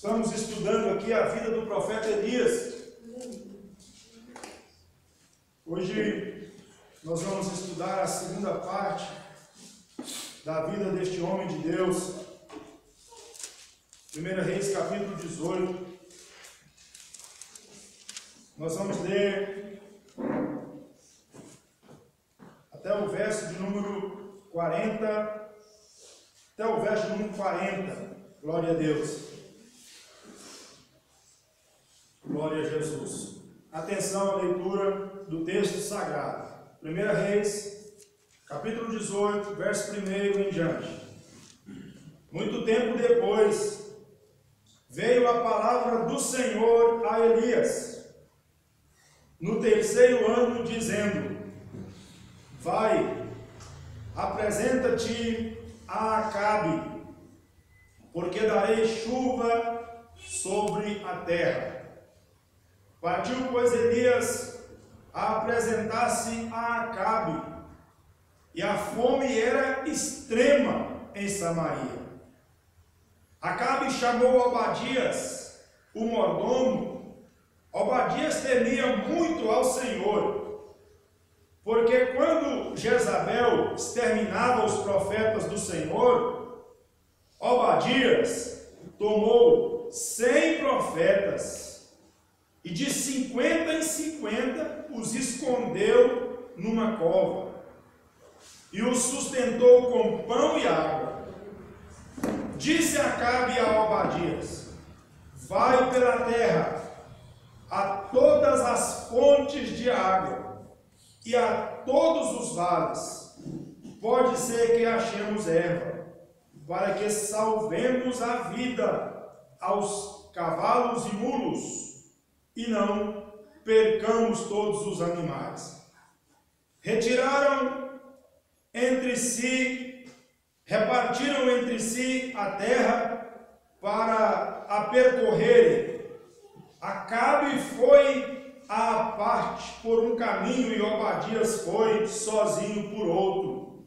Estamos estudando aqui a vida do profeta Elias. Hoje nós vamos estudar a segunda parte da vida deste homem de Deus. 1 Reis, capítulo 18. Nós vamos ler até o verso de número 40, até o verso de número 40. Glória a Deus. Glória a Jesus. Atenção à leitura do texto sagrado. 1 Reis, capítulo 18, verso 1 em diante. Muito tempo depois, veio a palavra do Senhor a Elias, no terceiro ano, dizendo: Vai, apresenta-te a Acabe, porque darei chuva sobre a terra. Partiu, pois, Elias a apresentar-se a Acabe, e a fome era extrema em Samaria. Acabe chamou Obadias, o mordomo. Obadias temia muito ao Senhor, porque quando Jezabel exterminava os profetas do Senhor, Obadias tomou 100 profetas e de 50 em 50 os escondeu numa cova e os sustentou com pão e água. Disse Acabe a Obadias: Vai pela terra a todas as fontes de água e a todos os vales. Pode ser que achemos erva, para que salvemos a vida aos cavalos e mulos, e não percamos todos os animais. Repartiram entre si a terra para a percorrerem. Acabe foi à parte por um caminho e Obadias foi sozinho por outro.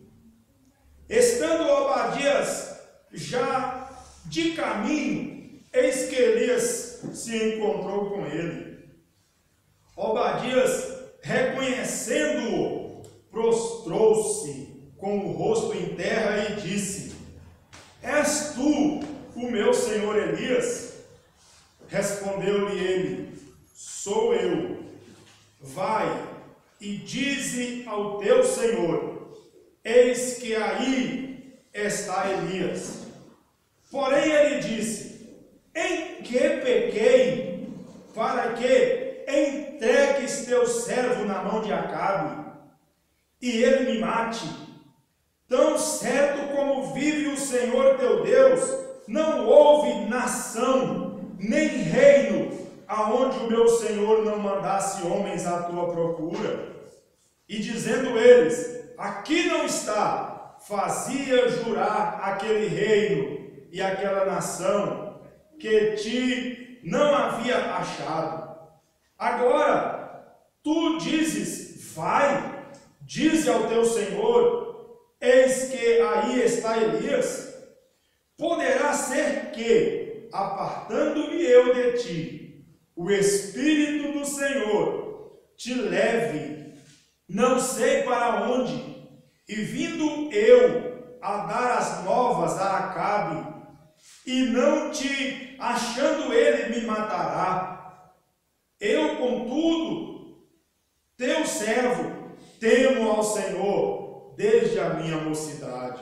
Estando Obadias já de caminho, eis que Elias se encontrou com ele. Obadias, reconhecendo-o, prostrou-se com o rosto em terra e disse: És tu o meu senhor Elias? Respondeu-lhe ele: Sou eu. Vai e dize ao teu senhor: Eis que aí está Elias. Porém ele disse: Em que pequei, para que entregues teu servo na mão de Acabe, e ele me mate? Tão certo como vive o Senhor teu Deus, não houve nação, nem reino, aonde o meu Senhor não mandasse homens à tua procura. E dizendo eles: Aqui não está, fazia jurar aquele reino e aquela nação que ti não havia achado. Agora tu dizes: Vai, dize ao teu senhor: Eis que aí está Elias. Poderá ser que, apartando-me eu de ti, o Espírito do Senhor te leve, não sei para onde, e vindo eu a dar as novas a Acabe, e não te achando ele me matará. Eu, contudo, teu servo, temo ao Senhor desde a minha mocidade.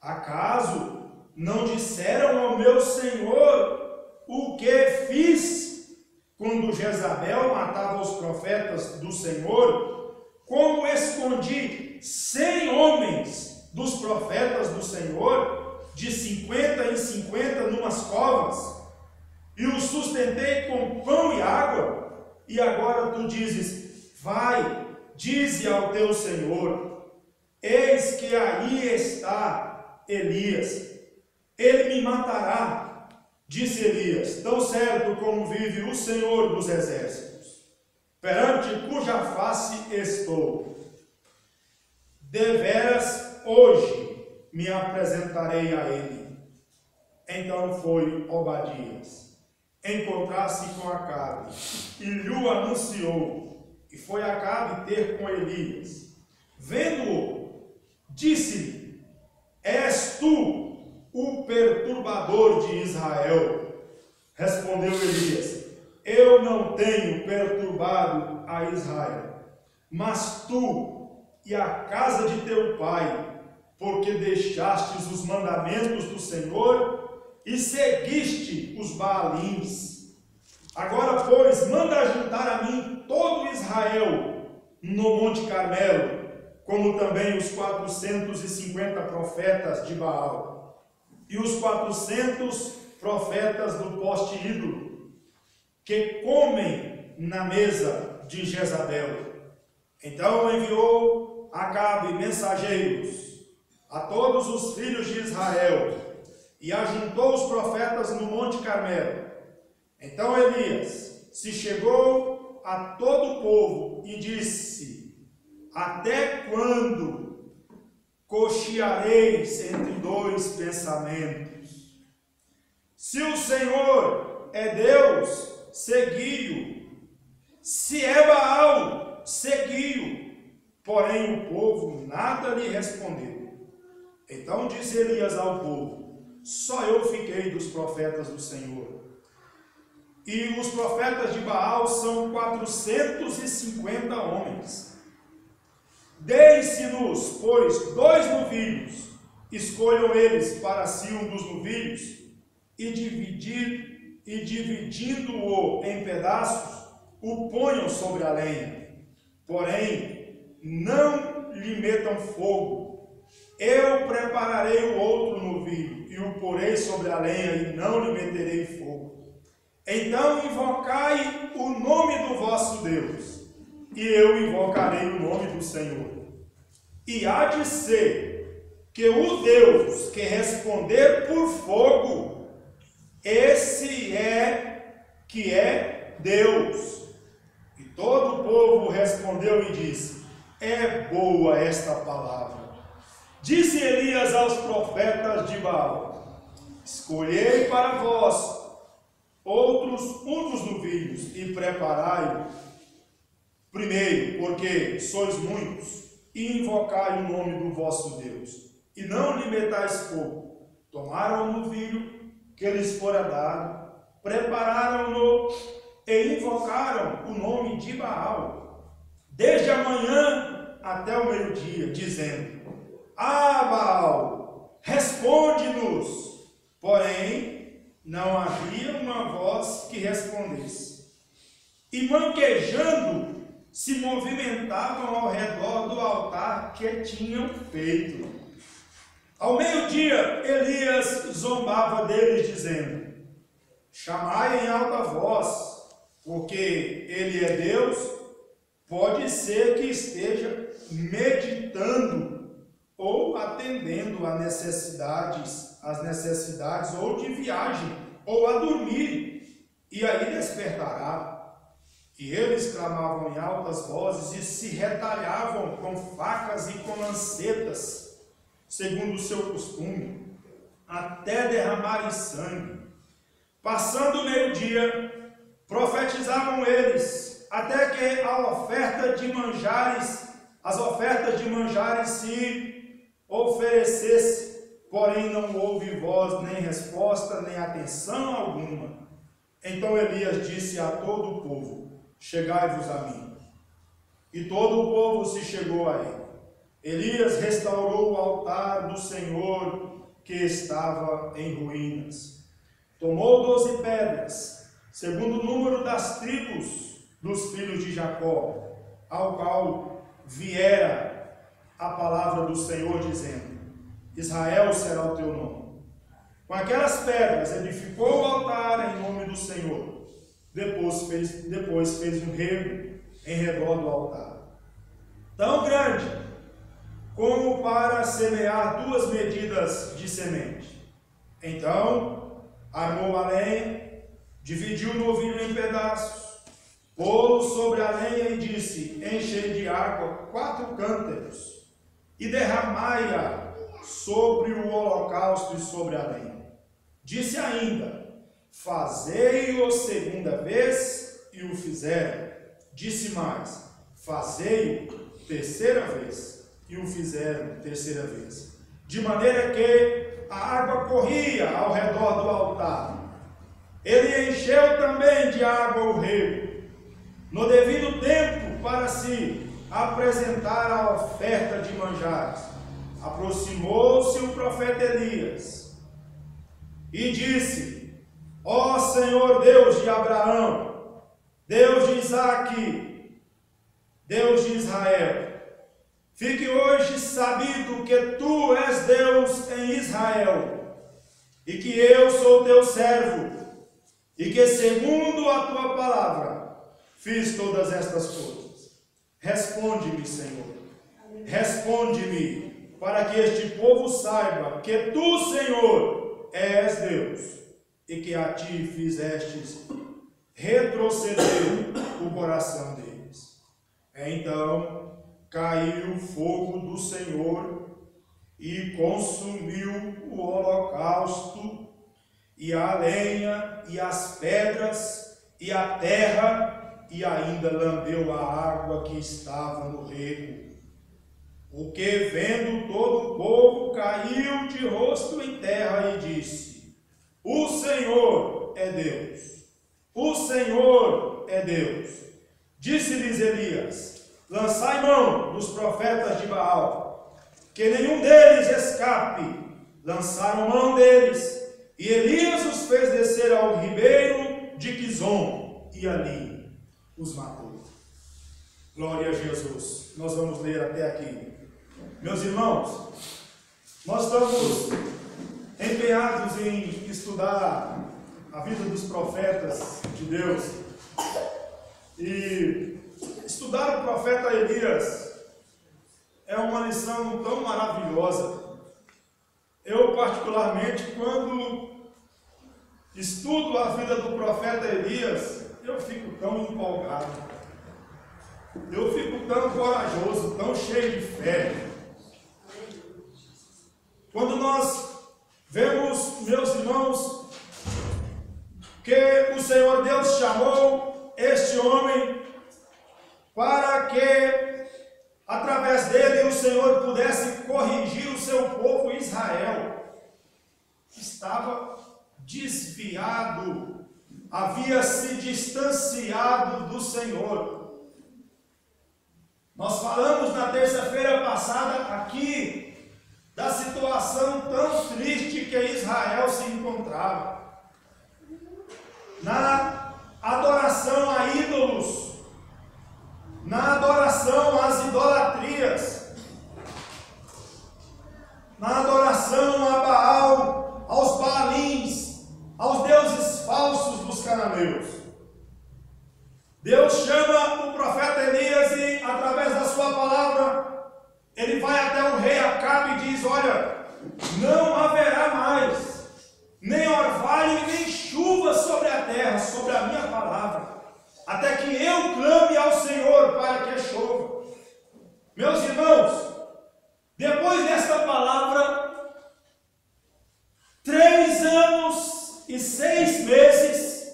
Acaso não disseram ao meu Senhor o que fiz quando Jezabel matava os profetas do Senhor? Como escondi 100 homens dos profetas do Senhor, de 50 em 50 numas covas, e os sustentei com pão e água? E agora tu dizes: Vai, dize ao teu senhor: Eis que aí está Elias. Ele me matará, disse Elias, tão certo como vive o Senhor dos exércitos, perante cuja face estou. Deveras hoje me apresentarei a ele. Então foi Obadias encontrar-se com Acabe e lhe anunciou. E foi Acabe ter com Elias. Vendo-o, disse-lhe: És tu o perturbador de Israel? Respondeu Elias: Eu não tenho perturbado a Israel, mas tu e a casa de teu pai, porque deixastes os mandamentos do Senhor e seguiste os Baalins. Agora, pois, manda juntar a mim todo Israel no Monte Carmelo, como também os 450 profetas de Baal e os 400 profetas do poste ídolo, que comem na mesa de Jezabel. Então enviou Acabe mensageiros a todos os filhos de Israel e ajuntou os profetas no Monte Carmelo. Então Elias se chegou a todo o povo e disse: Até quando cocheareis entre dois pensamentos? Se o Senhor é Deus, segui-o. Se é Baal, segui-o. Porém o povo nada lhe respondeu. Então disse Elias ao povo: Só eu fiquei dos profetas do Senhor. E os profetas de Baal são 450 homens. Deem-se-nos, pois, 2 novilhos. Escolham eles para si um dos novilhos e dividindo-o em pedaços, o ponham sobre a lenha. Porém, não lhe metam fogo. Eu prepararei o outro novilho e o porei sobre a lenha e não lhe meterei fogo. Então invocai o nome do vosso Deus, e eu invocarei o nome do Senhor. E há de ser que o Deus que responder por fogo, esse é que é Deus. E todo o povo respondeu e disse: É boa esta palavra. Disse Elias aos profetas de Baal: Escolhei para vós um dos novilhos e preparai-o primeiro, porque sois muitos, e invocai o nome do vosso Deus, e não lhe metais fogo. Tomaram o novilho que lhes fora dado, prepararam-no e invocaram o nome de Baal, desde a manhã até o meio-dia, dizendo: Baal, responde-nos. Porém, não havia uma voz que respondesse. E manquejando, se movimentavam ao redor do altar que tinham feito. Ao meio-dia, Elias zombava deles, dizendo: Chamai em alta voz, porque ele é Deus. Pode ser que esteja meditando ou atendendo às necessidades ou de viagem, ou a dormir, e aí despertará. E eles clamavam em altas vozes e se retalhavam com facas e com lancetas, segundo o seu costume, até derramarem sangue. Passando o meio-dia, profetizavam eles, até que as ofertas de manjares se oferecesse, porém não houve voz, nem resposta, nem atenção alguma. Então Elias disse a todo o povo: Chegai-vos a mim. E todo o povo se chegou a ele. Elias restaurou o altar do Senhor que estava em ruínas. Tomou 12 pedras, segundo o número das tribos dos filhos de Jacó, ao qual viera a palavra do Senhor, dizendo: Israel será o teu nome. Com aquelas pedras edificou o altar em nome do Senhor. Depois fez um rego em redor do altar, tão grande como para semear 2 medidas de semente. Então armou a lenha, dividiu o novilho em pedaços, pô-lo sobre a lenha e disse: Enchei de água 4 cântaros e derramai-a sobre o holocausto e sobre a lenha. Disse ainda: fazei-o segunda vez, e o fizeram. Disse mais: fazei-o terceira vez, e o fizeram terceira vez. De maneira que a água corria ao redor do altar. Ele encheu também de água o rego, no devido tempo, para se apresentar a oferta de manjares. Aproximou-se o profeta Elias e disse: ó Senhor Deus de Abraão, Deus de Isaque, Deus de Israel, fique hoje sabido que tu és Deus em Israel, e que eu sou teu servo, e que segundo a tua palavra fiz todas estas coisas. Responde-me, Senhor, responde-me, para que este povo saiba que tu, Senhor, és Deus, e que a ti fizestes retroceder o coração deles. Então caiu o fogo do Senhor e consumiu o holocausto, e a lenha, e as pedras, e a terra, e ainda lambeu a água que estava no rego. O que, vendo todo o povo, caiu de rosto em terra e disse: o Senhor é Deus, o Senhor é Deus. Disse-lhes Elias: lançai mão dos profetas de Baal, que nenhum deles escape. Lançaram mão deles, e Elias os fez descer ao ribeiro de Quizon, e ali os matou. Glória a Jesus. Nós vamos ler até aqui. Meus irmãos, nós estamos empenhados em estudar a vida dos profetas de Deus. E estudar o profeta Elias é uma lição tão maravilhosa. Eu, particularmente, quando estudo a vida do profeta Elias, eu fico tão empolgado, eu fico tão corajoso, tão cheio de fé. Quando nós vemos, meus irmãos, que o Senhor Deus chamou este homem para que, através dele, o Senhor pudesse corrigir o seu povo Israel, que estava desviado, havia se distanciado do Senhor. Nós falamos na terça-feira passada aqui da situação tão triste que Israel se encontrava, na adoração a ídolos, na adoração às idolatrias, na adoração a Baal, aos Baalins, aos deuses falsos dos cananeus. Deus chama o profeta Elias e, através da sua palavra, ele vai até o rei Acabe e diz: olha, não haverá mais nem orvalho nem chuva sobre a terra, sobre a minha palavra, até que eu clame ao Senhor para que chova. Meus irmãos, depois desta palavra, 3 anos e 6 meses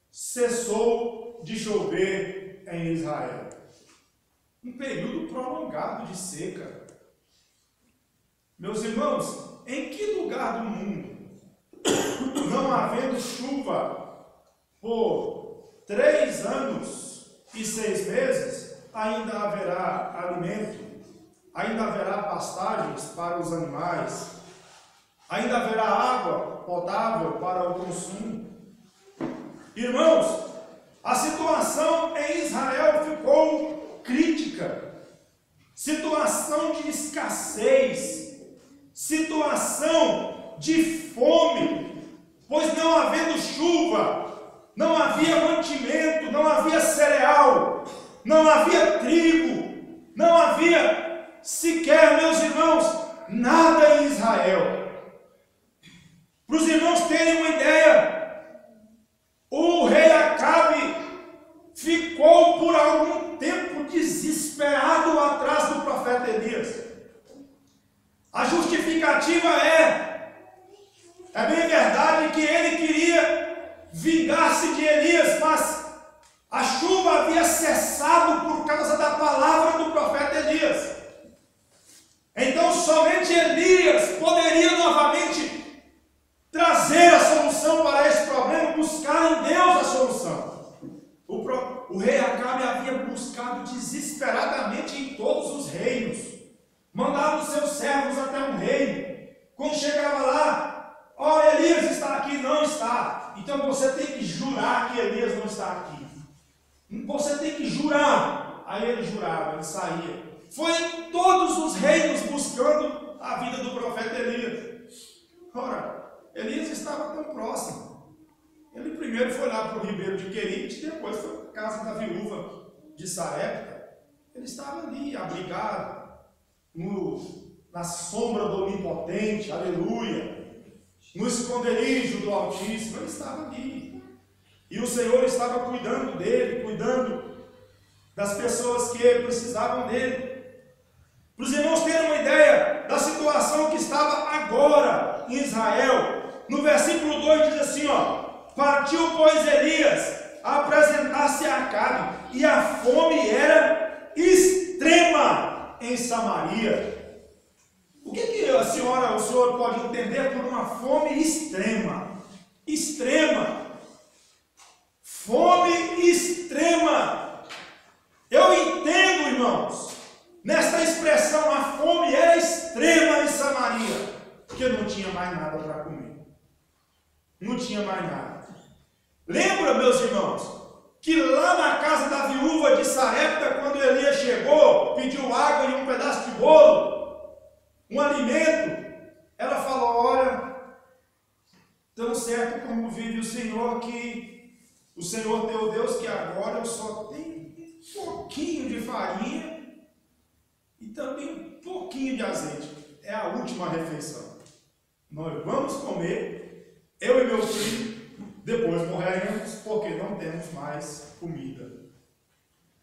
cessou de chover em Israel. Um período prolongado de seca. Meus irmãos, em que lugar do mundo, não havendo chuva por 3 anos e 6 meses, ainda haverá alimento, ainda haverá pastagens para os animais, ainda haverá água potável para o consumo? Irmãos, a situação em Israel ficou crítica, situação de escassez, situação de fome, pois não havendo chuva, não havia mantimento, não havia cereal, não havia trigo, não havia sequer, meus irmãos, nada em Israel. Para os irmãos terem uma ideia, o rei Acabe ficou por algum tempo desesperado atrás do profeta Elias. A justificativa é É bem verdade que ele queria vingar-se de Elias, mas a chuva havia cessado por causa da palavra do profeta Elias. Então somente Elias poderia novamente trazer a solução para esse problema, buscar em Deus a solução. O rei Acabe havia buscado desesperadamente em todos os reinos, mandava os seus servos até um reino. Quando chegava lá, Elias está aqui, não está. Então você tem que jurar que Elias não está aqui. Você tem que jurar. Aí ele jurava, ele saía. Foi em todos os reinos buscando a vida do profeta Elias. Ora, Elias estava tão próximo. Ele primeiro foi lá para o ribeiro de Querite, depois foi para a casa da viúva de Sarepta. Ele estava ali, abrigado, na sombra do Onipotente, aleluia, no esconderijo do Altíssimo. Ele estava ali. E o Senhor estava cuidando dele, cuidando das pessoas que precisavam dele. Para os irmãos terem uma ideia da situação que estava agora em Israel, no versículo 2 diz assim, partiu, pois, Elias a apresentar-se a Acabe, e a fome era extrema em Samaria. O que o senhor pode entender por uma fome extrema? Extrema. Fome extrema. Eu entendo, irmãos, nesta expressão, a fome era extrema em Samaria, porque não tinha mais nada para comer. Não tinha mais nada. Lembra, meus irmãos, que lá na casa da viúva de Sarepta, quando Elias chegou, pediu água e um pedaço de bolo, um alimento, ela falou, olha, tão certo como vive o Senhor, que o Senhor teu Deus, que agora eu só tenho um pouquinho de farinha e também um pouquinho de azeite. É a última refeição. Nós vamos comer, eu e meu filho, depois morreremos, porque não temos mais comida.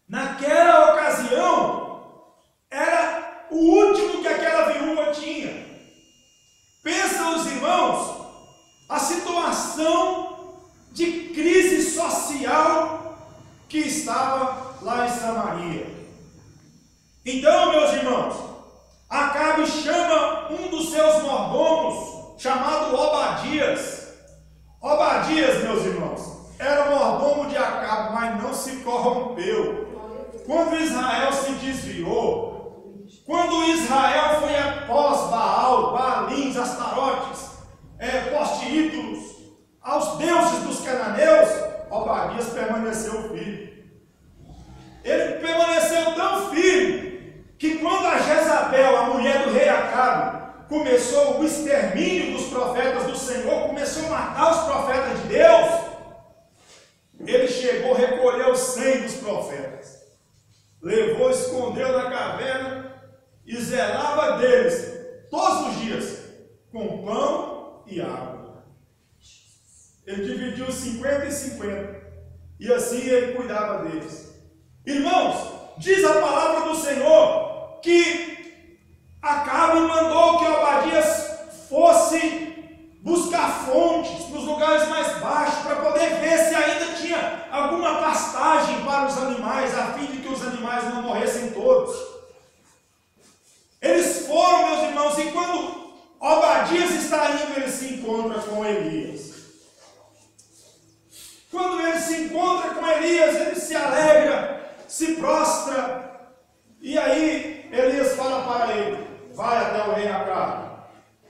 Naquela ocasião, era o último que aquela viúva tinha. Pensa os irmãos, a situação de crise social que estava lá em Samaria. Então, meus irmãos, Acabe chama um dos seus mordomos, chamado Obadias. Obadias, meus irmãos, era mordomo de Acabe, mas não se corrompeu. Quando Israel se desviou, quando Israel foi após Baal, Baalins, Astarotes, poste ídolos, aos deuses dos cananeus, Obadias permaneceu firme. Ele permaneceu tão firme que quando a Jezabel, a mulher do rei Acabe, começou o extermínio dos profetas do Senhor, começou a matar os profetas de Deus, ele chegou, recolheu 100 dos profetas, levou, escondeu na caverna e zelava deles todos os dias com pão e água. Ele dividiu 50 e 50 e assim ele cuidava deles. Irmãos, diz a palavra do Senhor que Acabe mandou que Obadias fosse buscar fontes nos lugares mais baixos para poder ver se ainda tinha alguma pastagem para os animais, a fim de que os animais não morressem todos. Eles foram, meus irmãos, e quando Obadias está indo, ele se encontra com Elias. Quando ele se encontra com Elias, ele se alegra, se prostra, e aí Elias fala para ele, vai até o rei Acabe,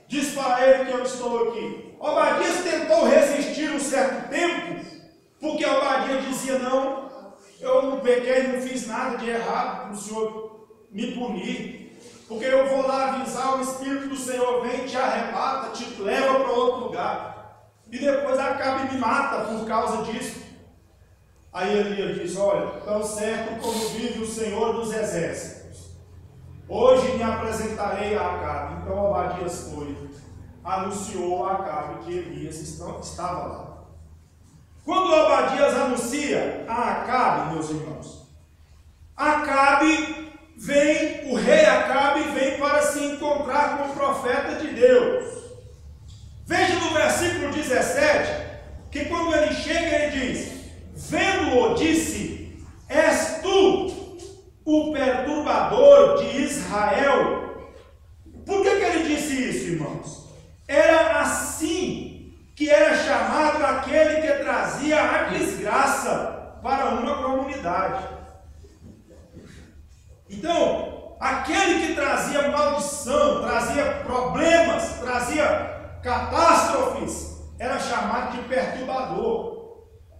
diz para ele que eu estou aqui. Obadias tentou resistir um certo tempo, porque Obadias dizia, não, eu não pequei, não fiz nada de errado para o Senhor me punir, porque eu vou lá avisar, o Espírito do Senhor vem, te arrebata, te leva para outro lugar, e depois Acabe me mata por causa disso. Aí Elias diz, olha, tão certo como vive o Senhor dos exércitos, hoje me apresentarei a Acabe. Então Obadias foi, anunciou a Acabe que Elias estava lá. Quando Obadias anuncia a Acabe, meus irmãos, Acabe vem, o rei Acabe vem para se encontrar com o profeta de Deus. Veja no versículo Repreendendo-o, disse: És tu o perturbador de Israel. Por que ele disse isso, irmãos? Era assim que era chamado aquele que trazia a desgraça para uma comunidade. Então, aquele que trazia maldição, trazia problemas, trazia catástrofes, era chamado de perturbador.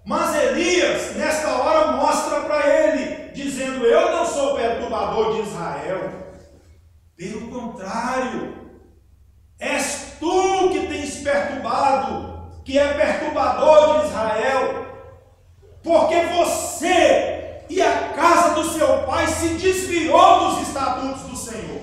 Mas Elias, nesta hora, mostra para ele, dizendo: eu não sou perturbador de Israel. Pelo contrário, és tu que tens perturbado, que é perturbador de Israel, porque você e a casa do seu pai se desviou dos estatutos do Senhor.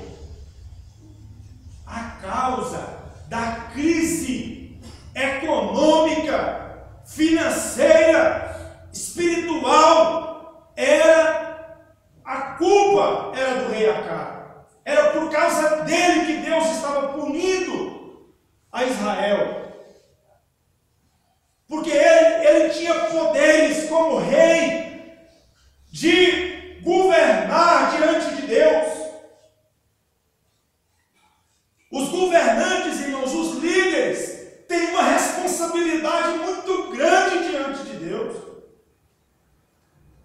A causa da crise econômica, financeira, espiritual, a culpa era do rei Acabe. Era por causa dele que Deus estava punindo a Israel. Porque ele tinha poderes como rei de governar diante de Deus. Os governantes, irmãos, os líderes, têm uma responsabilidade muito grande diante de Deus.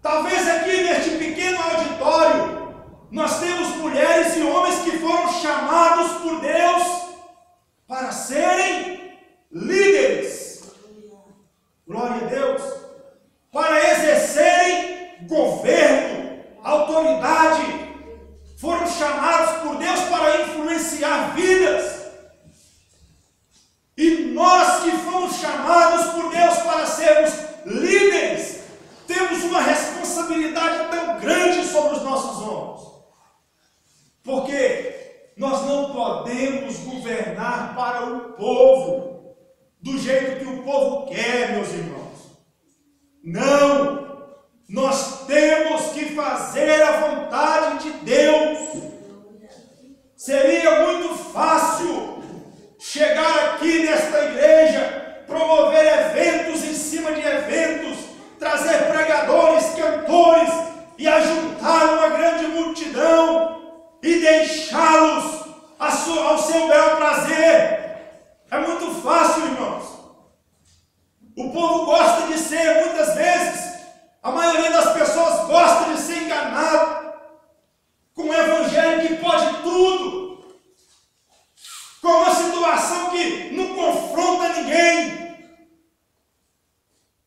Talvez aqui neste pequeno auditório nós temos mulheres e homens que foram chamados por Deus para serem líderes. Glória a Deus. Para exercerem governo, autoridade. Foram chamados por Deus para influenciar vidas. E nós que fomos chamados por Deus para sermos líderes, temos uma responsabilidade tão grande sobre os nossos ombros. Porque nós não podemos governar para o povo do jeito que o povo quer, meus irmãos. Não! Nós temos que fazer a vontade de Deus. Seria muito fácil chegar aqui nesta igreja, promover eventos em cima de eventos, trazer pregadores, cantores e ajuntar uma grande multidão e deixá-los ao seu bel prazer. É muito fácil, irmãos. O povo gosta de ser, muitas vezes, a maioria das pessoas gosta de ser enganado com um evangelho que pode tudo, com uma situação que não confronta ninguém.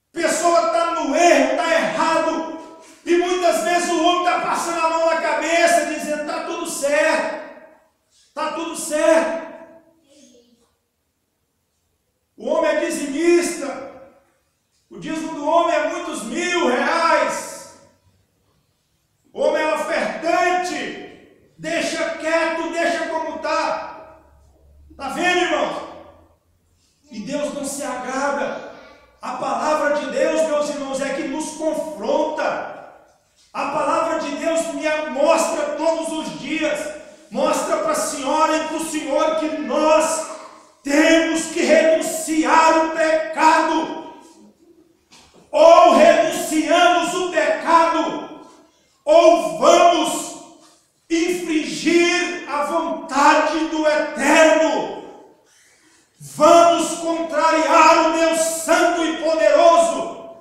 A pessoa está no erro, está errado, e muitas vezes o homem está passando a mão na cabeça, dizendo: está tudo certo, está tudo certo. O homem é dizimista, o dízimo do homem é muitos R$1.000. O homem é ofertante, deixa quieto, deixa como está. Está vendo, irmão? E Deus não se agrada. A palavra de Deus, meus irmãos, é que nos confronta. A palavra de Deus me mostra todos os dias, mostra para a senhora e para o senhor que nós temos que renunciar o pecado. Ou renunciamos o pecado, ou vamos infringir a vontade do Eterno. Vamos contrariar o Deus Santo e Poderoso.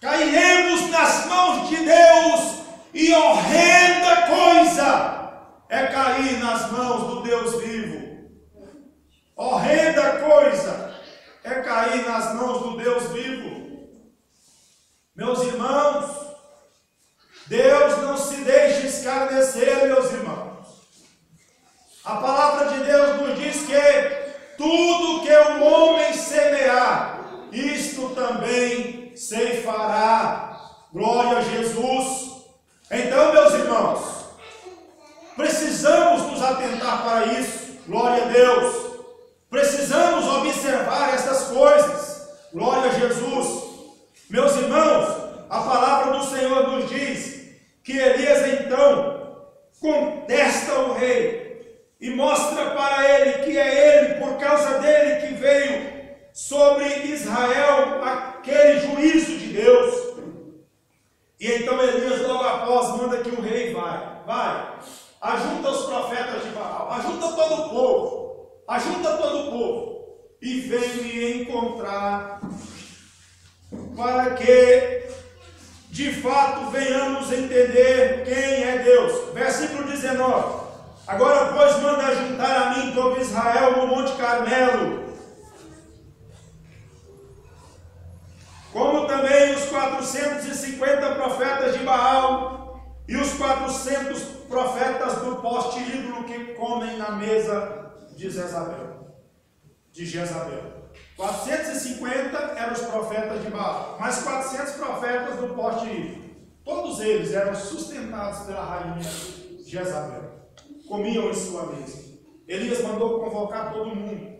Cairemos nas mãos de Deus, e horrenda coisa é cair nas mãos do Deus vivo. Horrenda coisa é cair nas mãos do Deus vivo. Meus irmãos, Deus não se deixa escarnecer, meus irmãos. A palavra de Deus nos diz que tudo que o homem semear, isto também ceifará. Glória a Jesus. Então, meus irmãos, precisamos nos atentar para isso. Glória a Deus. Precisamos observar estas coisas. Glória a Jesus. Meus irmãos, a palavra do Senhor nos diz que Elias então contesta o rei e mostra para ele que é ele, por causa dele, que veio sobre Israel aquele juízo de Deus. vem me encontrar, para que de fato venhamos entender quem é Deus. Versículo 19. Agora, pois, manda juntar a mim todo Israel no Monte Carmelo, como também os 450 profetas de Baal e os 400 profetas do poste ídolo que comem na mesa de Jezabel. 450 eram os profetas de Baal, mais 400 profetas do poste ídolo. Todos eles eram sustentados pela rainha Jezabel. Comiam em sua mesa. Elias mandou convocar todo mundo.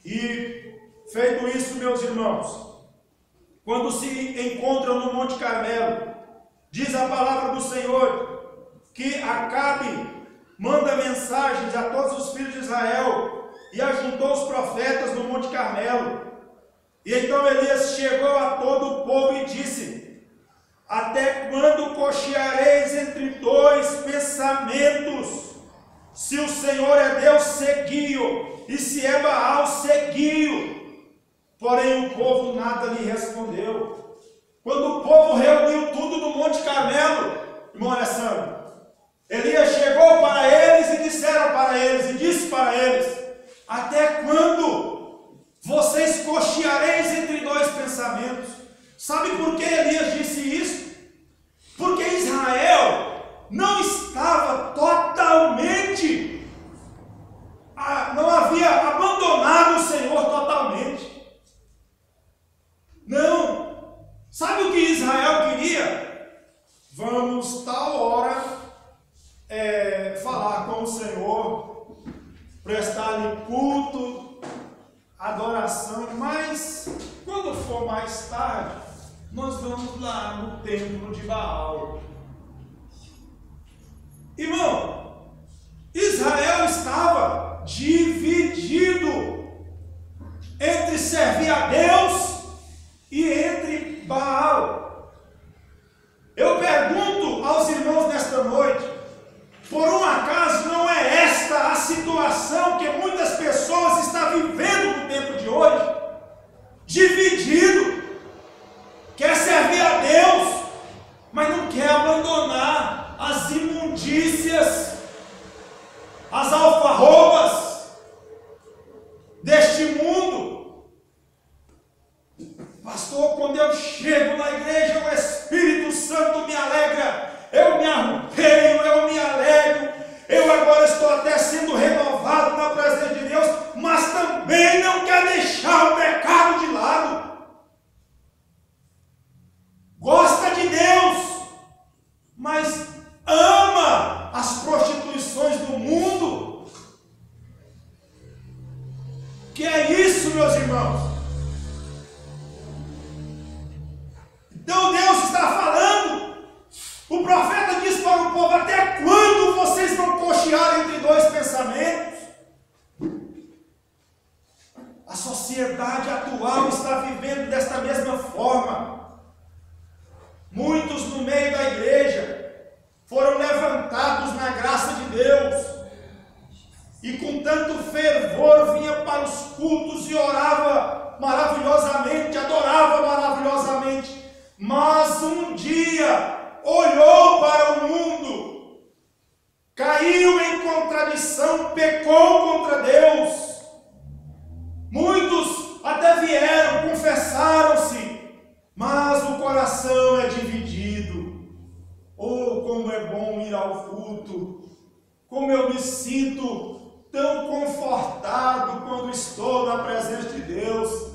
E, feito isso, meus irmãos, quando se encontram no Monte Carmelo, diz a palavra do Senhor que Acabe manda mensagens a todos os filhos de Israel e ajuntou os profetas no Monte Carmelo. E então Elias chegou a todo o povo e disse: até quando cocheareis entre dois pensamentos? Se o Senhor é Deus, segui-o, e se é Baal, segui-o. Porém o povo nada lhe respondeu. Quando o povo reuniu tudo no Monte Carmelo, irmão Alessandro, Elias chegou para eles e disseram para eles, e disse para eles: até quando vocês cocheareis entre dois pensamentos? Sabe por que Elias disse isso? Porque Israel não estava totalmente, não havia abandonado o Senhor totalmente. Não. Sabe o que Israel queria? Vamos tal hora falar com o Senhor, prestar-lhe culto, adoração, mas quando for mais tarde, nós vamos lá no templo de Baal. Irmão, Israel estava dividido entre servir a Deus e entre Baal. Eu pergunto aos irmãos nesta noite, por um acaso não é esta a situação que muitas pessoas estão vivendo no tempo de hoje? Dividido, quer servir a Deus, mas não quer abandonar as imundícias, as alfarrobas deste mundo. Pastor, quando eu chego na igreja, o Espírito Santo me alegra, eu me arrupeio, eu me alegro, eu agora estou até sendo renovado na presença de Deus, mas também não quer deixar o pecado de lado. Gosta de Deus, mas ama as prostituições do mundo. Que é isso, meus irmãos? Então Deus está falando. O profeta diz para o povo: até quando vocês vão cochear entre dois pensamentos? A sociedade atual está vivendo desta mesma forma. Muitos no meio da igreja foram levantados na graça de Deus e com tanto fervor vinha para os cultos e orava maravilhosamente, adorava maravilhosamente, mas um dia olhou para o mundo, caiu em contradição, pecou contra Deus. Muitos até vieram, confessaram-se, mas o coração é dividido. Oh, como é bom ir ao culto, como eu me sinto tão confortado quando estou na presença de Deus.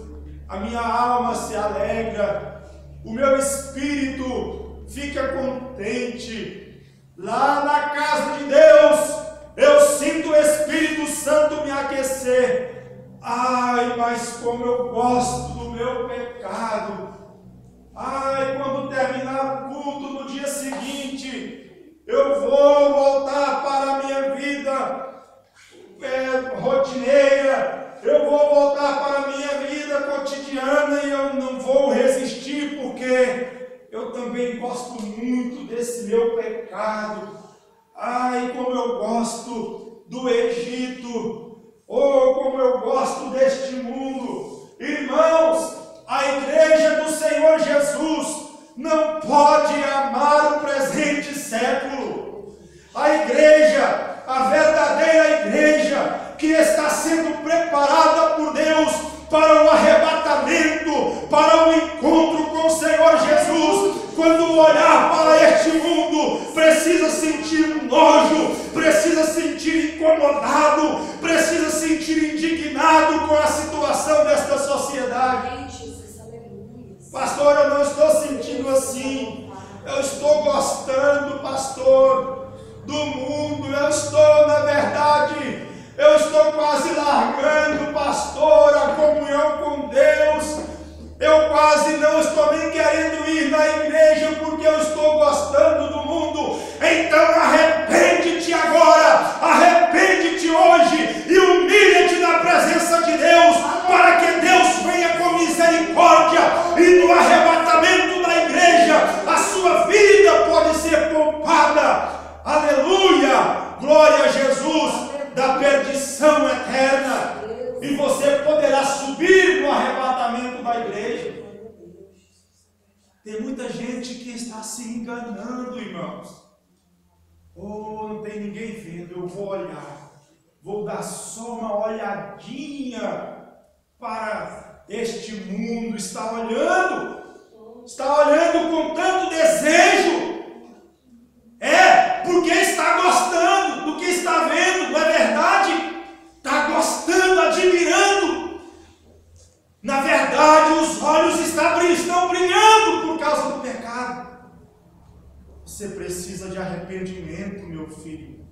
A minha alma se alegra, o meu espírito fica contente. Lá na casa de Deus, eu sinto o Espírito Santo me aquecer. Ai, mas como eu gosto do meu pecado. Ai, quando terminar o culto no dia seguinte, eu vou voltar para a minha vida rotineira, eu vou voltar para a minha vida cotidiana e eu não vou resistir, porque eu também gosto muito desse meu pecado. Ai, como eu gosto do Egito. Oh, como eu gosto deste mundo! Irmãos, a igreja do Senhor Jesus não pode amar o presente século. A igreja, a verdadeira igreja, que está sendo preparada por Deus para o arrebatamento, para o encontro com o Senhor Jesus, quando olhar para este mundo, precisa sentir nojo, precisa sentir incomodado, precisa sentir indignado com a situação desta sociedade. Pastor, eu não estou sentindo assim. Eu estou gostando, pastor, do mundo. Eu estou, na verdade, eu estou quase largando, pastor, a comunhão com Deus. Eu quase não estou nem querendo ir na igreja porque eu estou gostando do mundo. Então arrepende-te agora, arrepende-te hoje e humilha-te na presença de Deus, para que Deus venha com misericórdia e no arrebatamento da igreja a sua vida pode ser poupada. Aleluia! Glória a Jesus, da perdição eterna. E você poderá subir no arrebatamento da igreja. Tem muita gente que está se enganando, irmãos. Oh, não tem ninguém vendo, eu vou olhar. Vou dar só uma olhadinha para este mundo. Está olhando com tanto desejo. Porque está gostando do que está vendo, não é verdade? Está gostando, admirando. Na verdade, os olhos estão brilhando por causa do pecado. Você precisa de arrependimento, meu filho,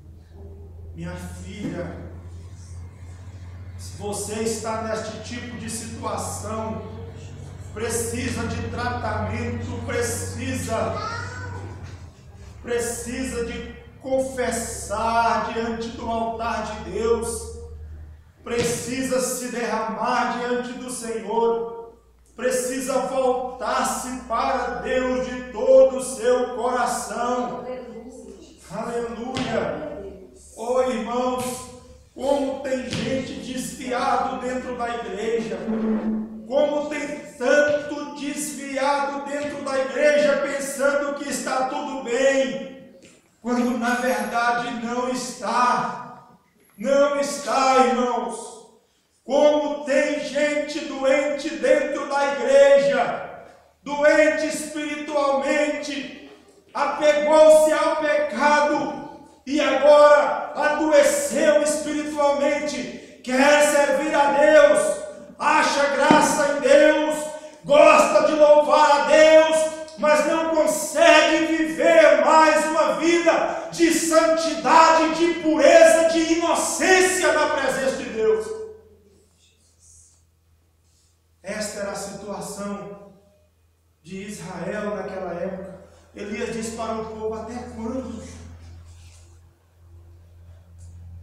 minha filha. Se você está neste tipo de situação, precisa de tratamento, precisa de confessar diante do altar de Deus, precisa se derramar diante do Senhor, precisa voltar-se para Deus de todo o seu coração. Aleluia! Oh, irmãos, como tem gente desviado dentro da igreja, como tem tanto desviado dentro da igreja pensando que está tudo bem, quando na verdade não está. Não está, irmãos. Como tem gente doente dentro da igreja, doente espiritualmente, apegou-se ao pecado e agora adoeceu espiritualmente, quer servir a Deus, acha graça em Deus, gosta de louvar a Deus, mas não consegue viver mais uma vida de santidade, de pureza, de inocência na presença de Deus. Esta era a situação de Israel naquela época. Elias disse para o povo: até quando?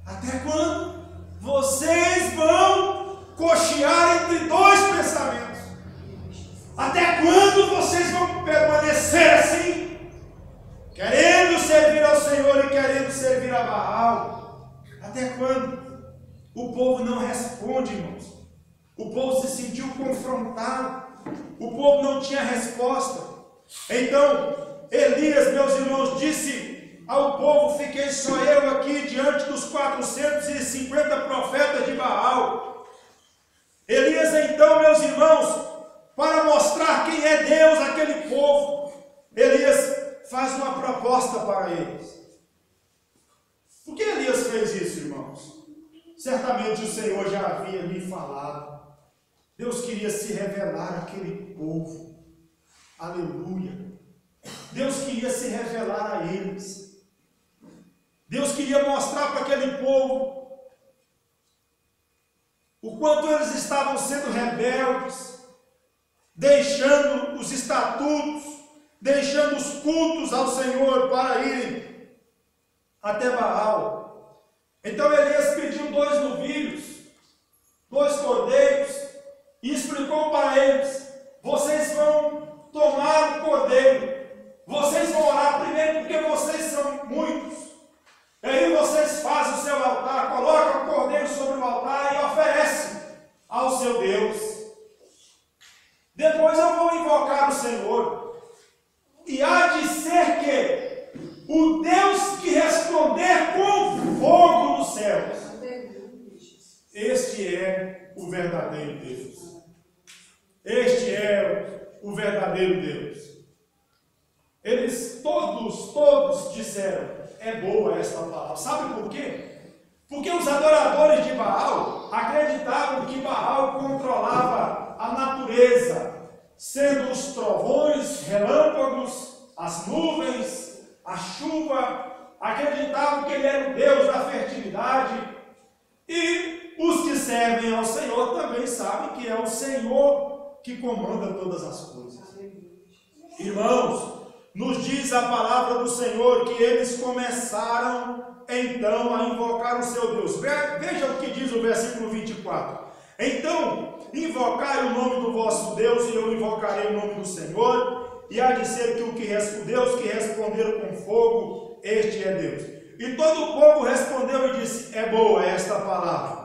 Até quando vocês vão cochear entre dois pensamentos? Até quando vocês vão permanecer assim? Querendo servir ao Senhor e querendo servir a Baal? Até quando? O povo não responde, irmãos. O povo se sentiu confrontado. O povo não tinha resposta. Então, Elias, meus irmãos, disse ao povo: fiquei só eu aqui diante dos 450 profetas de Baal. Elias, então, meus irmãos, para mostrar quem é Deus àquele povo, Elias faz uma proposta para eles. Por que Elias fez isso, irmãos? Certamente o Senhor já havia lhe falado. Deus queria se revelar àquele povo. Aleluia. Deus queria se revelar a eles. Deus queria mostrar para aquele povo o quanto eles estavam sendo rebeldes, deixando os estatutos, deixando os cultos ao Senhor para irem até Baal. Então Elias pediu 2 novilhos, 2 cordeiros, e explicou para eles: vocês vão tomar o cordeiro, vocês vão orar primeiro porque vocês são muitos, e aí vocês fazem o seu altar, colocam o cordeiro sobre o altar invocar o Senhor. E há de ser que o Deus que responder com fogo nos céus, este é o verdadeiro Deus. Este é o verdadeiro Deus. Eles todos disseram, é boa esta palavra. Sabe por quê? Porque os adoradores de Baal acreditavam que Baal controlava a natureza, sendo os trovões, relâmpagos, as nuvens, a chuva. Acreditavam que ele era o Deus da fertilidade. E os que servem ao Senhor também sabem que é o Senhor que comanda todas as coisas. Irmãos, nos diz a palavra do Senhor que eles começaram então a invocar o seu Deus. Veja o que diz o versículo 24. Então, invocai o nome do vosso Deus, e eu invocarei o nome do Senhor, e há de ser que o Deus que responderam com fogo, este é Deus. E todo o povo respondeu e disse, é boa esta palavra.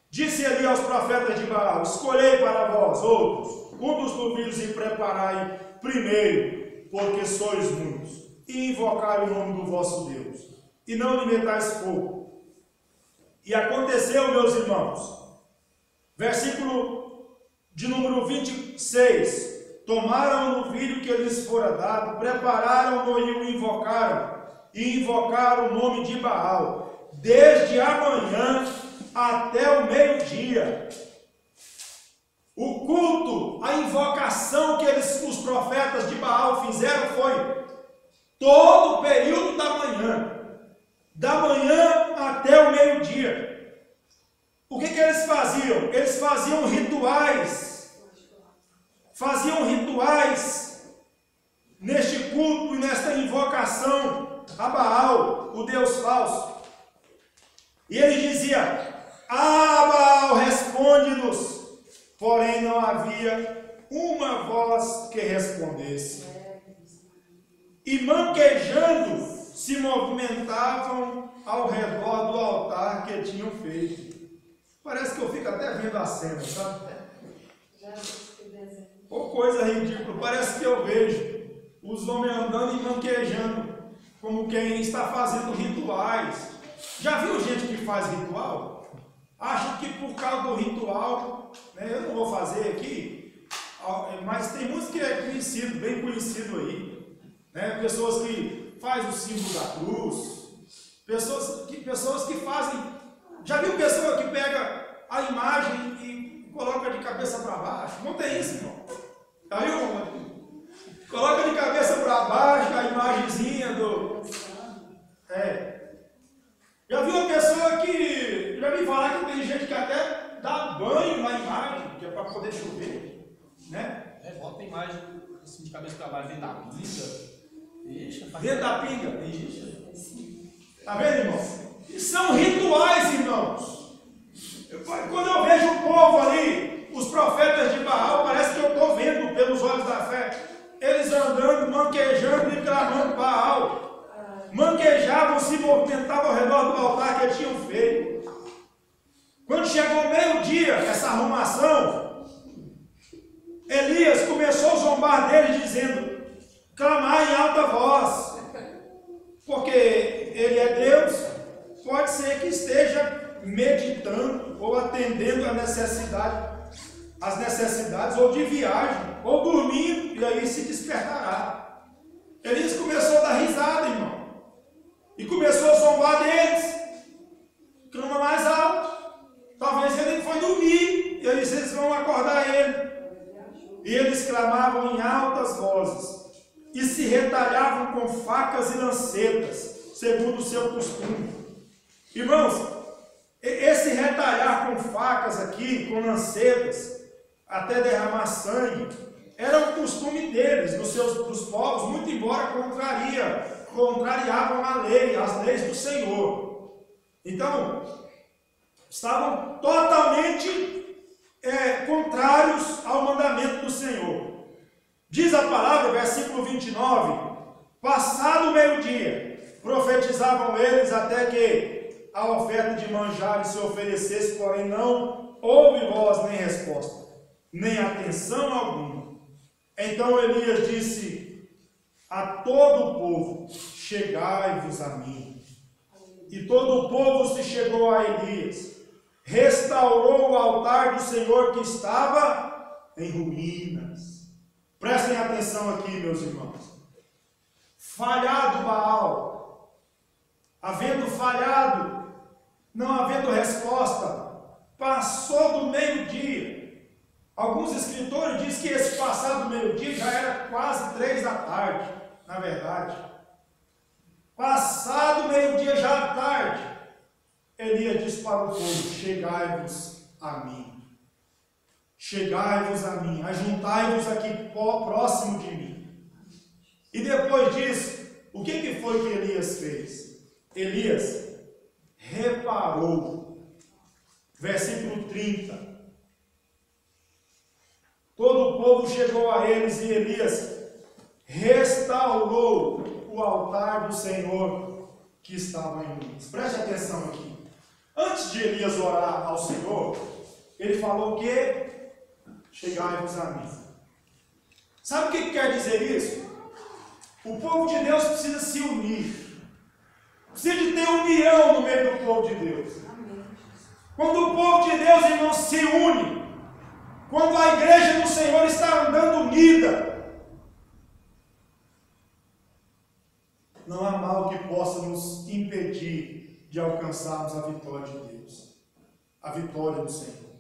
Disse ali aos profetas de Baal, escolhei para vós outros, um dos novilhos, e preparai primeiro, porque sois muitos, e invocai o nome do vosso Deus, e não lhe metais fogo. E aconteceu, meus irmãos, versículo de número 26, tomaram o novilho que lhes fora dado, prepararam-no e o invocaram, e invocaram o nome de Baal, desde a manhã até o meio-dia. O culto, a invocação que os profetas de Baal fizeram foi todo o período da manhã até o meio-dia. O que eles faziam? Eles faziam rituais neste culto e nesta invocação a Baal, o Deus falso. E ele dizia, Baal, responde-nos. Porém não havia uma voz que respondesse. E manquejando, se movimentavam ao redor do altar que tinham feito. Parece que eu fico até vendo a cena, sabe? Ou coisa ridícula, parece que eu vejo os homens andando e manquejando, como quem está fazendo rituais. Já viu gente que faz ritual? Acho que por causa do ritual, né, eu não vou fazer aqui, mas tem muitos que é conhecido, bem conhecido aí, né, pessoas que fazem o símbolo da cruz, pessoas que fazem, já viu pessoa que pega a imagem e coloca de cabeça para baixo? Não tem isso, irmão. Já viu? Coloca de cabeça para baixo a imagenzinha do... Já viu uma pessoa que... Já vi falar que tem gente que até dá banho na imagem, que é para poder chover, né? Bota a imagem assim, de cabeça para baixo, dentro da pinga. Dentro da pinga? Está vendo, irmão? E são rituais, irmãos. Quando eu vejo o povo ali, os profetas de Baal, parece que eu estou vendo pelos olhos da fé, eles andando, manquejando e clamando Baal. Manquejavam, se movimentavam ao redor do altar que tinham feito. Quando chegou meio-dia, essa arrumação, Elias começou a zombar deles, dizendo, clamar em alta voz, porque ele é Deus, pode ser que esteja meditando ou atendendo às necessidades, ou de viagem, ou dormindo, e aí se despertará. Elias começou a dar risada, irmão. E começou a zombar deles, clama mais alto. Talvez ele foi dormir, e aí vocês vão acordar ele. E eles clamavam em altas vozes, e se retalhavam com facas e lancetas, segundo o seu costume. Irmãos, esse retalhar com facas aqui, com lancetas, até derramar sangue, era o costume deles, dos povos, muito embora contrariavam a lei, as leis do Senhor. Então, estavam totalmente contrários ao mandamento do Senhor. Diz a palavra, versículo 29, passado o meio-dia, profetizavam eles até que a oferta de manjares se oferecesse, porém não houve voz nem resposta, nem atenção alguma. Então Elias disse a todo o povo: chegai-vos a mim. E todo o povo se chegou a Elias. Restaurou o altar do Senhor que estava em ruínas. Prestem atenção aqui, meus irmãos. Falhado Baal, havendo falhado, não havendo resposta, passou do meio-dia. Alguns escritores dizem que esse passado do meio-dia já era quase 3 da tarde, na verdade. Passado o meio-dia já à tarde, Elias disse para o povo: chegai-vos a mim. Chegai-vos a mim, ajuntai-vos aqui próximo de mim. E depois disso, o que foi que Elias fez? Elias reparou. Versículo 30. Todo o povo chegou a eles e Elias restaurou o altar do Senhor que estava em ruínas. Preste atenção aqui. Antes de Elias orar ao Senhor, ele falou o quê? Chegai-vos a mim. Sabe o que quer dizer isso? O povo de Deus precisa se unir. Precisa de ter união no meio do povo de Deus. Quando o povo de Deus, irmãos, se une, quando a igreja do Senhor está andando unida, não há mal que possa nos impedir de alcançarmos a vitória de Deus, a vitória do Senhor.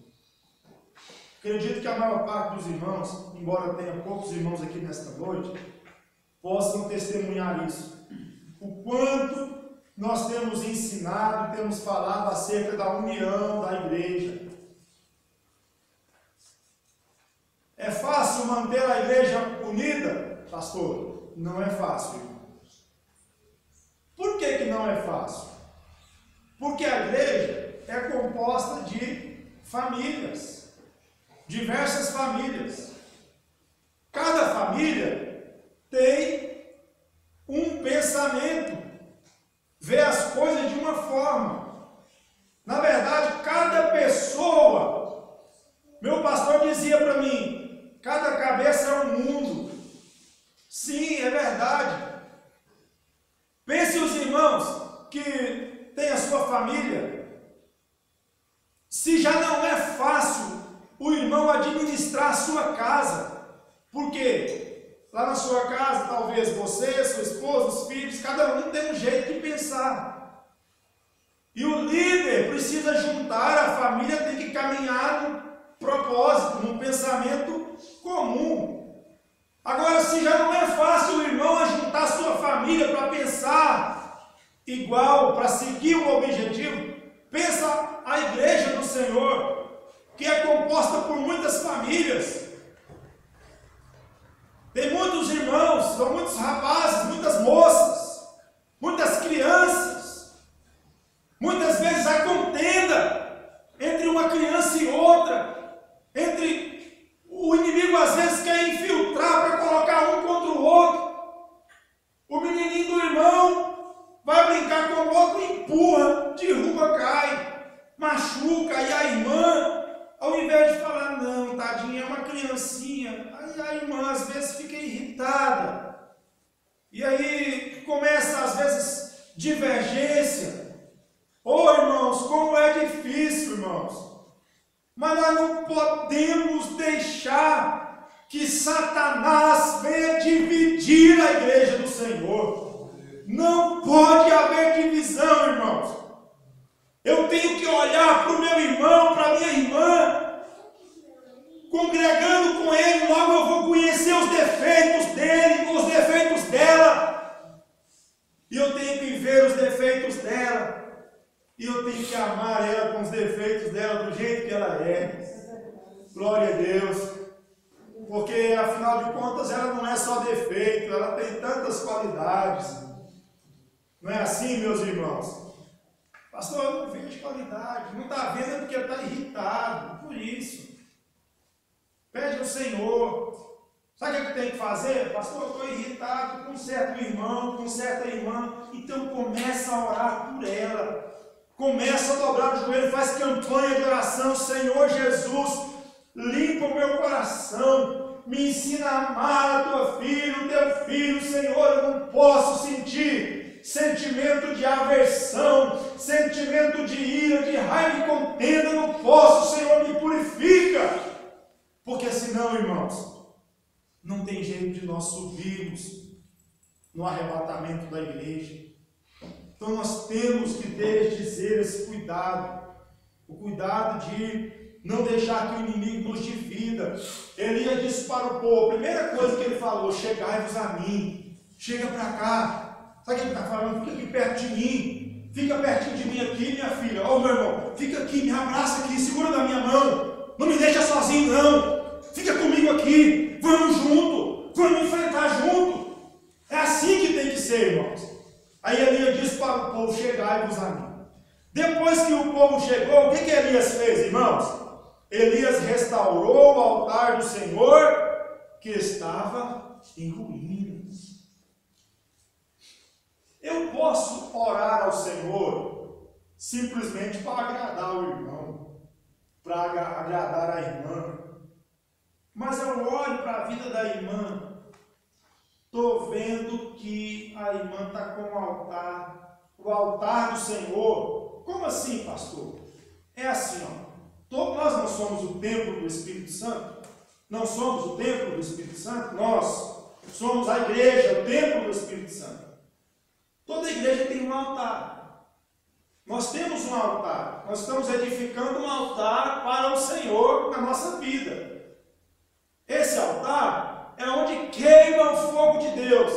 Acredito que a maior parte dos irmãos, embora tenha poucos irmãos aqui nesta noite, possam testemunhar isso. O quanto nós temos ensinado, temos falado acerca da união da igreja. É fácil manter a igreja unida, pastor? Não é fácil, irmãos. Por que não é fácil? Porque a igreja é composta de famílias, diversas famílias. Cada família tem um pensamento, vê as coisas de uma forma. Na verdade, cada pessoa, meu pastor dizia para mim, cada cabeça é um mundo. Sim, é verdade. Pense os irmãos que têm a sua família. Se já não é fácil o irmão administrar a sua casa, por quê? Lá na sua casa, talvez você, sua esposa, os filhos, cada um tem um jeito de pensar. E o líder precisa juntar, a família tem que caminhar no propósito, num pensamento comum. Agora, se já não é fácil o irmão ajuntar sua família para pensar igual, para seguir um objetivo, pensa a igreja do Senhor, que é composta por muitas famílias. Tem muitos irmãos, são muitos rapazes, muitas moças, muitas crianças. Muitas vezes há contenda entre uma criança e outra. O inimigo às vezes quer infiltrar para colocar um contra o outro. O menininho do irmão vai brincar com o outro, empurra, derruba, cai, machuca. E a irmã, ao invés de falar, não, tadinha, é uma criancinha, aí a irmã às vezes fica irritada. E aí começa às vezes divergência. Oh, irmãos, como é difícil, irmãos. Mas nós não podemos deixar que Satanás venha dividir a igreja do Senhor. Não pode haver divisão, irmãos. Eu tenho que olhar para o meu irmão, para a minha irmã, congregando com ele, logo eu vou conhecer os defeitos dele, os defeitos dela. E eu tenho que ver os defeitos dela. E eu tenho que amar ela com os defeitos dela, do jeito que ela é. Glória a Deus. Porque, afinal de contas, ela não é só defeito, ela tem tantas qualidades. Não é assim, meus irmãos? Pastor, eu não vejo qualidade. Não está vendo porque está irritado. Por isso. Pede ao Senhor. Sabe o que tem que fazer? Pastor, eu estou irritado com um certo irmão, com certa irmã. Então começa a orar por ela. Começa a dobrar o joelho, faz campanha de oração. Senhor Jesus, limpa o meu coração. me ensina a amar a tua filha, o teu filho, Senhor. Eu não posso sentir sentimento de aversão, sentimento de ira, de raiva e contenda. Eu não posso, Senhor, me purifica. Porque senão, irmãos, não tem jeito de nós subirmos no arrebatamento da igreja. Então nós temos que dizer esse cuidado, o cuidado de não deixar que o inimigo nos divida. Elias disse para o povo, a primeira coisa que ele falou: chegai-vos a mim, chega para cá. Sabe o que ele está falando? Fica aqui perto de mim, fica pertinho de mim aqui, minha filha. Ó, meu irmão, fica aqui, me abraça aqui, segura na minha mão, não me deixa sozinho não, fica comigo aqui, vamos junto, vamos enfrentar junto. É assim que tem que ser, irmãos. Aí Elias disse para o povo: chegai-vos a mim. Depois que o povo chegou, o que Elias fez, irmãos? Elias restaurou o altar do Senhor, que estava em ruínas. Eu posso orar ao Senhor simplesmente para agradar o irmão, para agradar a irmã. Mas eu olho para a vida da irmã, estou vendo que a irmã está com o altar do Senhor. Como assim, pastor? É assim, ó. Nós não somos o templo do Espírito Santo? Não somos o templo do Espírito Santo? Nós somos a igreja, o templo do Espírito Santo. Toda igreja tem um altar. Nós temos um altar. Nós estamos edificando um altar para o Senhor na nossa vida. Esse altar é onde queima o fogo de Deus.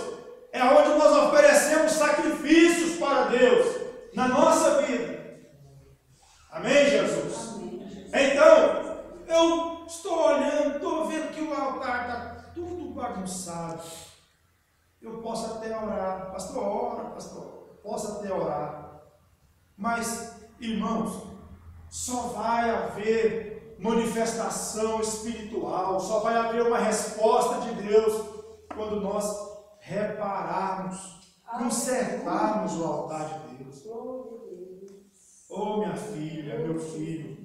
É onde nós oferecemos sacrifícios para Deus na nossa vida. Amém, Jesus? Então, eu estou olhando, estou vendo que o altar está tudo bagunçado. Eu posso até orar, pastor, ora, pastor, posso até orar. Mas, irmãos, só vai haver manifestação espiritual, só vai haver uma resposta de Deus quando nós repararmos, consertarmos o altar de Deus. Oh, minha filha, meu filho,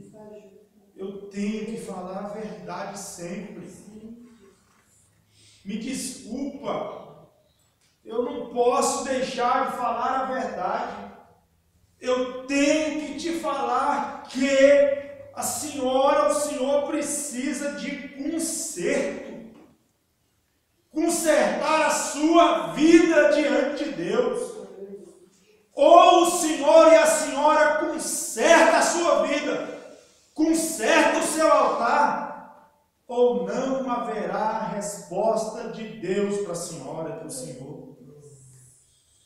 eu tenho que falar a verdade sempre. Me desculpa, eu não posso deixar de falar a verdade. Eu tenho que te falar que a senhora, o senhor precisa de conserto. Consertar a sua vida diante de Deus. Ou o senhor e a senhora conserta a sua vida, conserta o seu altar, ou não haverá resposta de Deus para a senhora e para o senhor.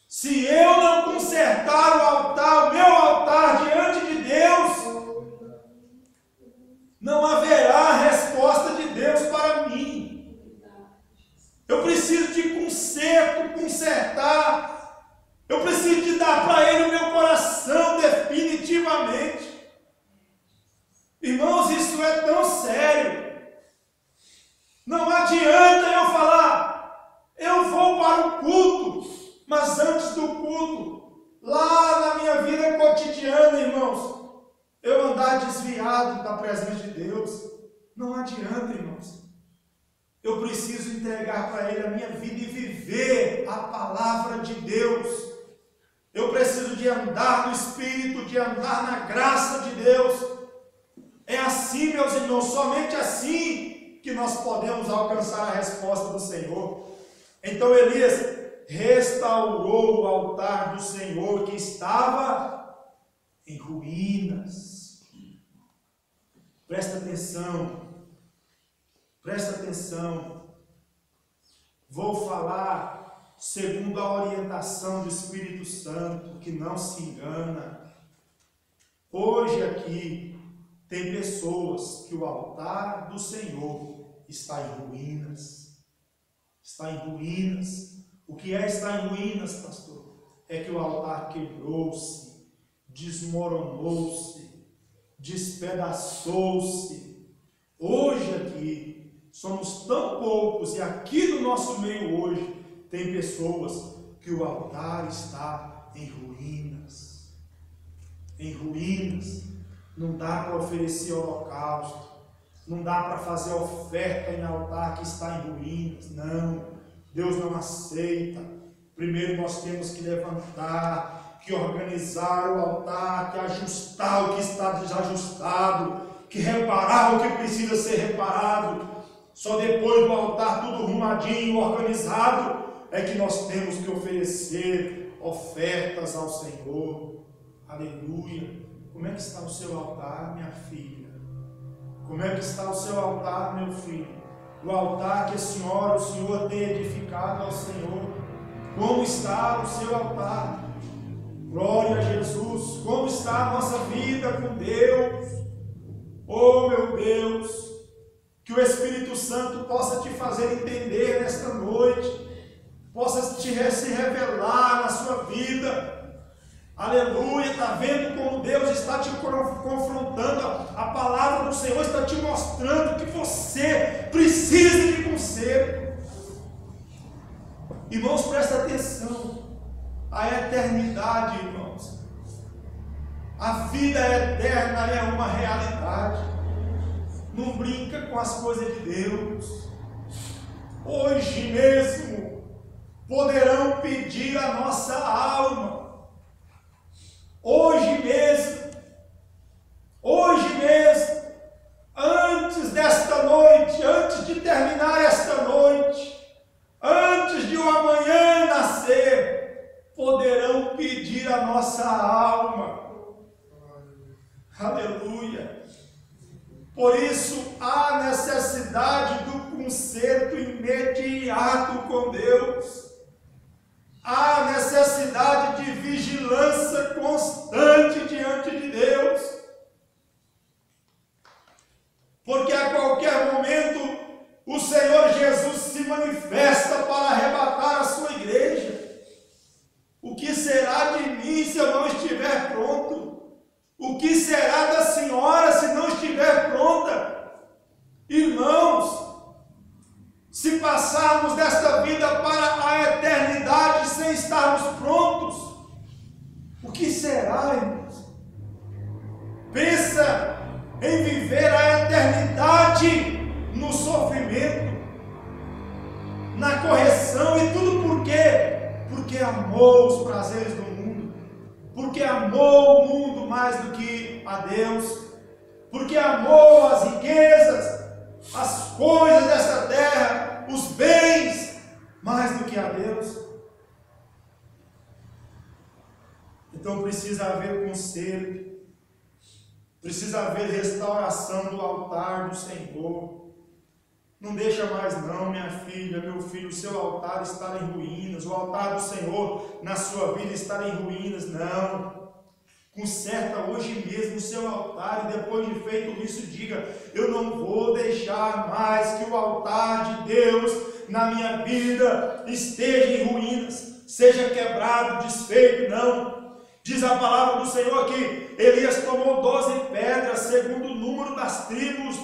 Se eu não consertar o altar, o meu altar diante de Deus, não haverá resposta de Deus para mim. Eu preciso de conserto, consertar. Eu preciso de dar para Ele o meu coração definitivamente. Irmãos, isso é tão sério. Não adianta eu falar, eu vou para o culto, mas antes do culto, lá na minha vida cotidiana, irmãos, eu andar desviado da presença de Deus. Não adianta, irmãos. Eu preciso entregar para Ele a minha vida e viver a palavra de Deus. Eu preciso de andar no Espírito, de andar na graça de Deus. É assim, meus irmãos, somente assim que nós podemos alcançar a resposta do Senhor. Então Elias restaurou o altar do Senhor que estava em ruínas. Presta atenção, presta atenção. Vou falar segundo a orientação do Espírito Santo, que não se engana. Hoje aqui tem pessoas que o altar do Senhor está em ruínas. Está em ruínas. O que é estar em ruínas, pastor? É que o altar quebrou-se, desmoronou-se, despedaçou-se. Hoje aqui somos tão poucos, e aqui no nosso meio hoje tem pessoas que o altar está em ruínas. Em ruínas. Não dá para oferecer holocausto. Não dá para fazer oferta em altar que está em ruínas. Não, Deus não aceita. Primeiro nós temos que levantar, que organizar o altar, que ajustar o que está desajustado, que reparar o que precisa ser reparado. Só depois do altar tudo arrumadinho, organizado, é que nós temos que oferecer ofertas ao Senhor. Aleluia. Como é que está o seu altar, minha filha? Como é que está o seu altar, meu filho? O altar que a senhora, o Senhor tem edificado ao Senhor. Como está o seu altar? Glória a Jesus. Como está a nossa vida com Deus? Oh, meu Deus, que o Espírito Santo possa te fazer entender nesta noite, possa se revelar na sua vida. Aleluia. Está vendo como Deus está te confrontando? A palavra do Senhor está te mostrando que você precisa de conserto. Irmãos, presta atenção. A eternidade, irmãos, a vida eterna é uma realidade. Não brinca com as coisas de Deus. Hoje mesmo poderão pedir a nossa alma. Hoje mesmo, antes desta noite, antes de terminar esta noite, antes de o amanhã nascer, poderão pedir a nossa alma. Aleluia. Por isso há necessidade do conserto imediato com Deus. Há necessidade de vigilância constante diante de Deus. Porque a qualquer momento o Senhor Jesus se manifesta para arrebatar a sua igreja. O que será de mim se eu não estiver pronto? O que será da senhora se não estiver pronta? Irmãos, se passarmos desta vida para a eternidade sem estarmos prontos, o que será, irmãos? Pensa em viver a eternidade no sofrimento, na correção, e tudo por quê? Porque amou os prazeres do mundo, porque amou o mundo mais do que a Deus, porque amou as riquezas, as coisas dessa terra, os bens, mais do que a Deus. Então precisa haver conserto, precisa haver restauração do altar do Senhor. Não deixa mais não, minha filha, meu filho, o seu altar estar em ruínas, o altar do Senhor na sua vida estar em ruínas, não. Conserta hoje mesmo o seu altar, e depois de feito isso, diga: eu não vou deixar mais que o altar de Deus na minha vida esteja em ruínas, seja quebrado, desfeito, não. Diz a palavra do Senhor que Elias tomou 12 pedras, segundo o número das tribos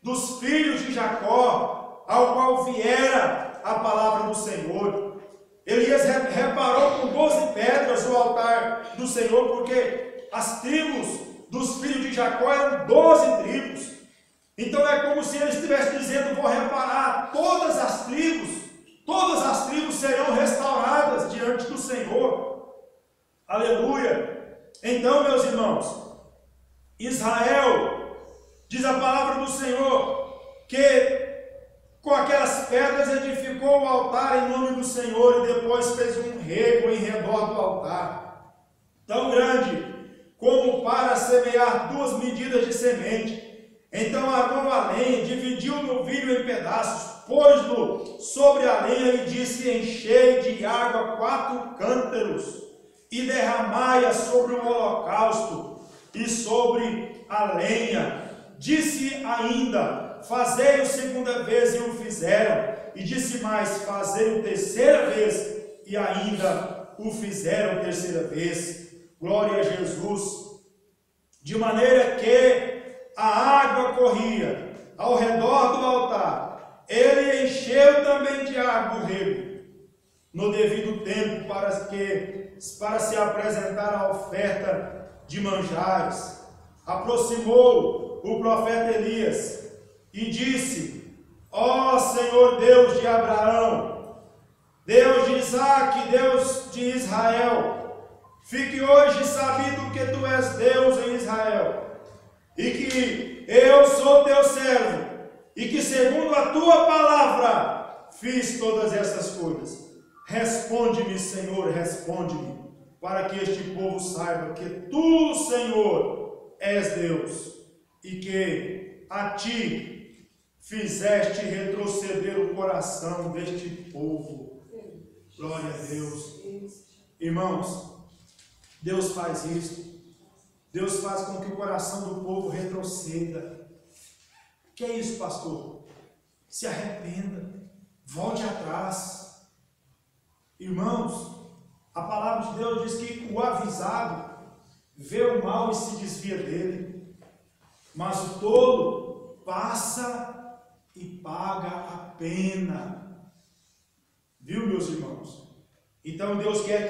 dos filhos de Jacó, ao qual viera a palavra do Senhor. Elias reparou com 12 pedras o altar do Senhor, porque as tribos dos filhos de Jacó eram 12 tribos. Então é como se ele estivesse dizendo: vou reparar todas as tribos serão restauradas diante do Senhor. Aleluia. Então, meus irmãos, Israel, diz a palavra do Senhor, que com aquelas pedras edificou o altar em nome do Senhor, e depois fez um rego em redor do altar, tão grande como para semear 2 medidas de semente. Então armou a lenha, dividiu o novilho em pedaços, pôs-lo sobre a lenha e disse: enchei de água 4 cântaros e derramai-a sobre o holocausto e sobre a lenha. Disse ainda: fazei-o segunda vez, e o fizeram. E disse mais: fazei-o terceira vez, e ainda o fizeram terceira vez. Glória a Jesus. De maneira que a água corria ao redor do altar. Ele encheu também de água o rego, no devido tempo, para se apresentar a oferta de manjares. Aproximou o profeta Elias e disse: ó Senhor Deus de Abraão, Deus de Isaque, Deus de Israel, fique hoje sabido que tu és Deus em Israel, e que eu sou teu servo, e que segundo a tua palavra fiz todas essas coisas. Responde-me, Senhor, responde-me, para que este povo saiba que tu, Senhor, és Deus, e que a ti fizeste retroceder o coração deste povo. Glória a Deus. Irmãos, Deus faz isso. Deus faz com que o coração do povo retroceda. Que é isso, pastor? Se arrependa, volte atrás. Irmãos, a palavra de Deus diz que o avisado vê o mal e se desvia dele, mas o tolo passa e paga a pena. Viu, meus irmãos? Então Deus quer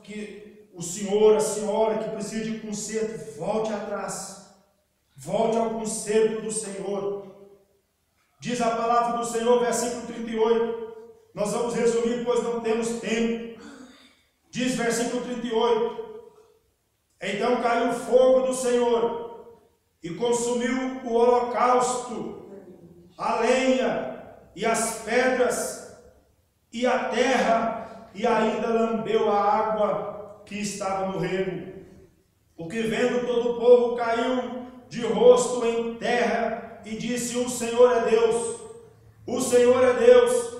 que o senhor, a senhora que precisa de conserto, volte atrás, volte ao conserto do Senhor. Diz a palavra do Senhor, versículo 38, nós vamos resumir, pois não temos tempo. Diz versículo 38, então caiu o fogo do Senhor e consumiu o holocausto, a lenha e as pedras e a terra, e ainda lambeu a água que estava no rego. O que vendo todo o povo caiu de rosto em terra e disse: o Senhor é Deus, o Senhor é Deus.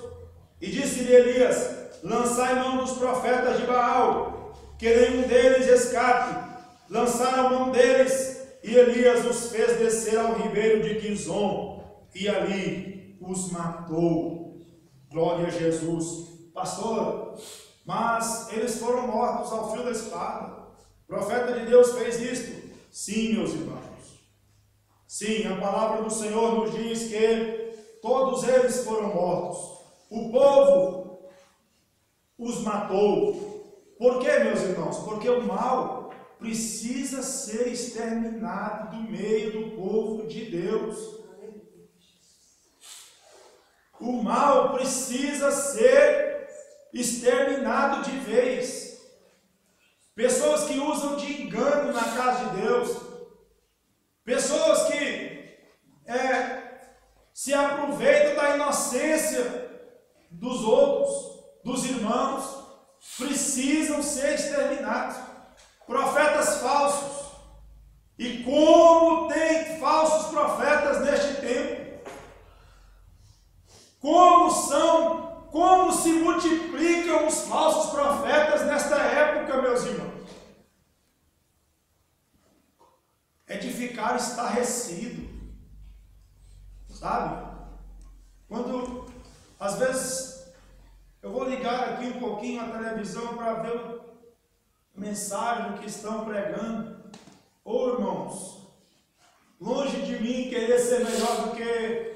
E disse-lhe Elias: lançai mão dos profetas de Baal, que nenhum deles escape. Lançaram a mão deles, e Elias os fez descer ao ribeiro de Quizon, e ali os matou. Glória a Jesus. Pastor, mas eles foram mortos ao fio da espada. O profeta de Deus fez isto? Sim, meus irmãos. Sim, a palavra do Senhor nos diz que todos eles foram mortos. O povo os matou. Por quê, meus irmãos? Porque o mal precisa ser exterminado do meio do povo de Deus. O mal precisa ser exterminado de vez. Pessoas que usam de engano na casa de Deus, pessoas que se aproveitam da inocência dos outros, dos irmãos, precisam ser exterminados. Profetas falsos. E como tem falsos profetas neste tempo? Como se multiplicam os falsos profetas nesta época, meus irmãos? É de ficar estarrecido, sabe? Quando, às vezes, eu vou ligar aqui um pouquinho a televisão para ver a mensagem que estão pregando. Ô irmãos, longe de mim querer ser melhor do que